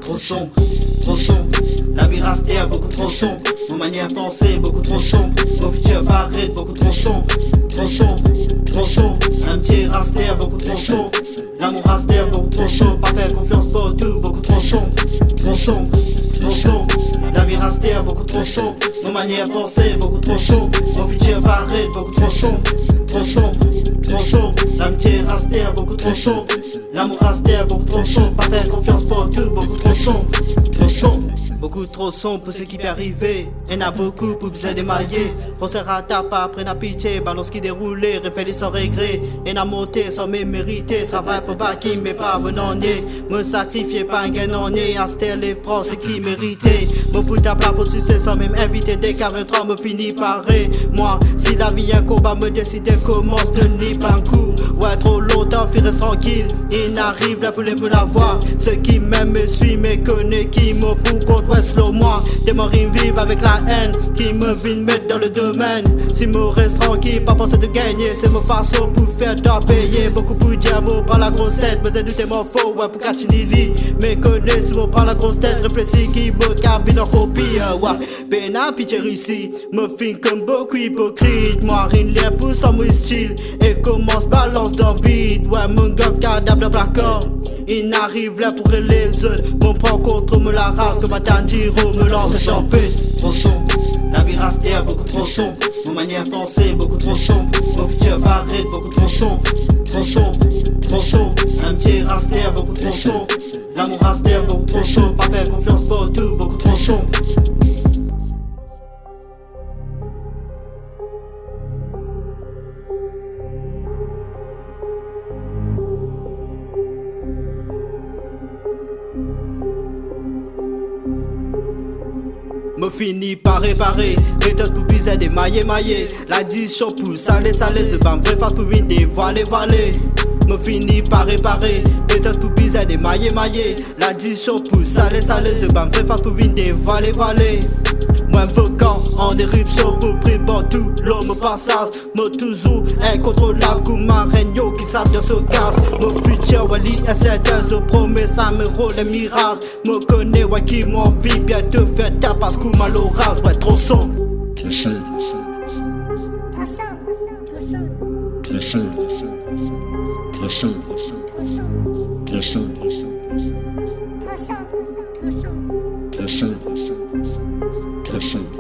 trop sombre, trop sombre. La vie rastère, beaucoup trop sombre. Mon manière de penser, beaucoup trop sombre. Mon futur paraît beaucoup trop sombre, trop sombre, trop sombre. L'amitié rastère, beaucoup trop sombre. L'amour rastère, beaucoup trop sombre. Pas faire confiance pour tout, beaucoup trop sombre, trop sombre, trop sombre. La vie rastère, beaucoup trop sombre. Mon manière de penser, beaucoup trop sombre. Mon futur paraît beaucoup trop sombre, trop sombre, trop sombre. L'amitié rastère, beaucoup trop sombre. L'amour rastère, beaucoup trop sombre. Pas faire confiance pour tout, beaucoup trop sombre, trop sombre. Beaucoup trop sombre pour ce qui peut arriver. Y'en a beaucoup pour besoin d'émailler. Pour se rattraper après la pitié. Balance qui déroulait, réfléchir sans regret. Y'en a monté sans me mériter. Travail pour pas qui m'est pas venant nier. Me sacrifier pas un gagnant nier. Aster les francs ce qui méritait. Me put à plat pour succès sans même inviter. Dès qu'un 23 me finit par ré. Moi, si la vie est un combat, me décider commence de n'y pas un coup. Ouais, trop longtemps, fille reste tranquille. Il n'arrive là pour les peu la voir. Ceux qui m'aiment me suivent, me connaissent, qui me poussent contre ouais, slow moi. Des morts vivent avec la haine qui me viennent mettre dans le domaine. Si me reste tranquille, pas penser de gagner. C'est mon façon pour faire t'en payer. Beaucoup pour dire, moi prends la grosse tête. Besoin de tes morts faux, ouais, pour cacher Lili. Me connais, si moi prends la grosse tête. Réfléchis qui me cabine en copie, ouais. Pena pitié ici, me fin comme beaucoup hypocrite. Moi, rien l'air pour son mon style. Et commence balance dans vide. Ouais, mon gars, cadavre de placard. Il n'arrive là pour les autres. Mon prend contre me la race comme un Tanjiro me lance sans paix. Trop sombre, la vie rastère, beaucoup trop sombre. Mon manière de penser, beaucoup trop sombre. Mon futur paraît, beaucoup trop sombre, trop sombre, trop sombre. L'amitié rastère, beaucoup trop sombre. L'amour rastère, beaucoup trop sombre. Pas faire confiance pour tout, beaucoup trop sombre. Me finit par réparer, méthode pour piser des maillés. La discussion pour salé, c'est pas vrai face pour venir dévoiler. Me finit par réparer, méthode pour piser des maillés. La discussion pour salé, c'est pas vrai face pour venir dévoiler. Moi invoquant en éruption pour prix pour tout l'homme passage. Moi toujours incontrôlable comme un régno qui savent bien se casse. Mon futur wali est certain, je promets ça me rôle les mirages. Me connais ouais qui m'envie bien te faire taper parce que mal au rase. Ouais trop sombre, trop sombre, trop sombre, trop sombre, trop sombre, trop sombre, trop sombre, trop sombre.